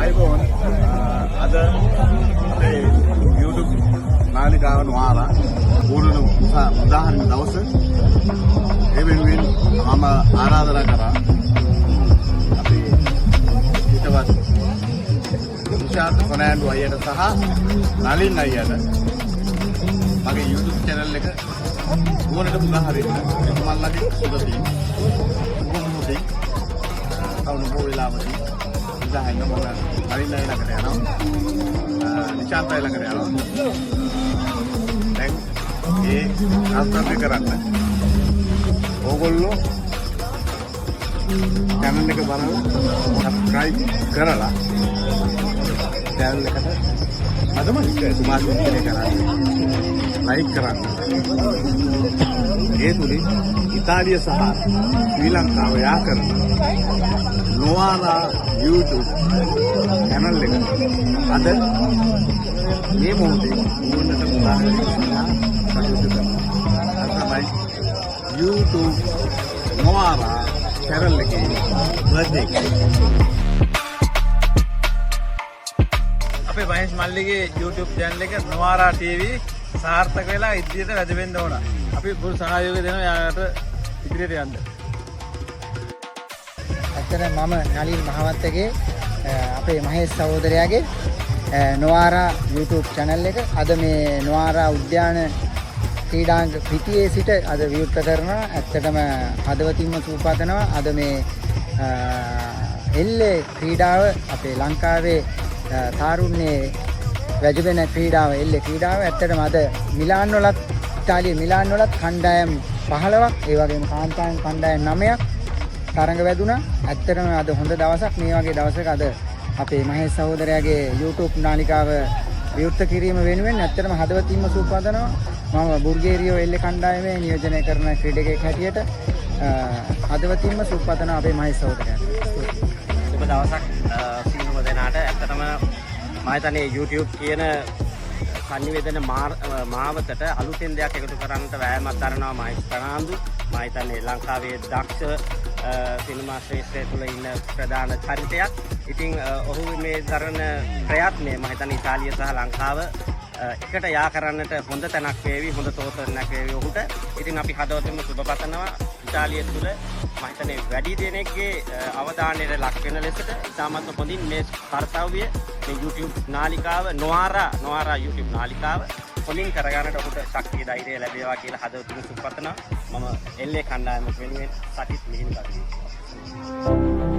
අයිබෝන් අද අපේ YouTube නාලිකාව නොආරා පූර්ණ උදාහරණ දවස ඒ වෙනුවෙන් මම ආරාධනා කරා අපේ හිතවත් විශාන්ත කොනෑන්ඩු අයියට සහ නලින් අයියට මගේ YouTube channel එක ඕනට උදාහරණ එතුමන්ලගේ සුබදී මොහොතේ කවුරු වෙලාවදී ඉඳහන්න මොන නලින් අය ළඟට යනවා නිශාන්ත අය ළඟට යනවා දැන් ඒ ආස්තර්ය කරන්න ඕගොල්ලෝ channel එක බලලා subscribe කරලා channel එකට අදම තුමාත් ඉන්නේ කරන්නේ like කරන්න ඒ තුලින් ඉතාලිය සහ ශ්‍රී ලංකාව යා කරන නොආරා YouTube channel එක අද මේ මොහොතේ ඕනට උදාහරණයක් කටයුතු කරනවා YouTube නොආරා channel එකේ birthday අපේ මහේෂ් මල්ලිගේ YouTube channel එක නොආරා TV සාර්ථක වෙලා ඉදිරියට වැඩ වෙන්න ඕන. අපි පුරු සහයෝගය දෙනවා යාට ඉදිරියට යන්න. ඇත්තට මම නලින් මහවත්තගේ අපේ මහේෂ් සහෝදරයාගේ නොආරා YouTube channel එක අද මේ නොආරා උද්‍යාන ක්‍රීඩාංග පිටියේ සිට අද විවෘත කරනවා. ඇත්තටම හදවතින්ම සූපතනවා. අද මේ එල්ලේ ක්‍රීඩාව අපේ ලංකාවේ තාරුණ්‍යයේ වැජබෙන ක්‍රීඩාව එල්ලේ ක්‍රීඩාව ඇත්තටම අද මිලාන් වලත් ඉතාලියේ මිලාන් වලත් කණ්ඩායම් 15ක් ඒ වගේම කාන්තාන් කණ්ඩායම් 9ක් තරඟ වැදුනා. ඇත්තටම අද හොඳ දවසක්. මේ වගේ දවසක අද අපේ මහේෂ් සහෝදරයාගේ YouTube නාලිකාව විවෘත කිරීම වෙනුවෙන් ඇත්තටම හදවතින්ම සූපදනවා. මම බුල්ගේරියාව එල්ලේ කණ්ඩායමේ නියෝජනය කරන ක්‍රීඩකයෙක් හැටියට හදවතින්ම සූපදනවා අපේ මහේෂ් සහෝදරයාට. සුබ දවසක් සියලුම දෙනාට. ඇත්තටම මම හිතන්නේ YouTube කියන සංනිවේදන මාවතට අලුතෙන් දෙයක් එකතු කරන්නට වෑයමක් දරනවා මහේෂ් ප්‍රනාන්දු. මම හිතන්නේ ලංකාවේ දක්ෂ සිනමා ශ්‍රේෂ්ඨය තුළ ඉන්න ප්‍රධාන චරිතයක්. ඉතින් ඔහු මේ දරන ප්‍රයත්නය මම හිතන්නේ ඉතාලිය සහ ලංකාව එකට යා කරන්නට හොඳ තැනක් වේවි, හොඳ තෝතනක් වේවි ඔහුට. ඉතින් අපි හදවතින්ම සුබ පතනවා ඉතාලිය තුළ මම හිතන්නේ වැඩි දෙනෙක්ගේ අවධානයට ලක් වෙන ලෙසට ඉතාමත් හොඳින් මේ කාර්යය මේ YouTube නාලිකාව නොආරා YouTube නාලිකාව හොඳින් කරගන්නට ඔහුට ශක්තිය ධෛර්යය ලැබේවා කියලා හදවතින් සුබ පතනවා. මම එල්ලේ කණ්ඩායම වෙනුවෙන් සතිත් මිහින් කරනවා.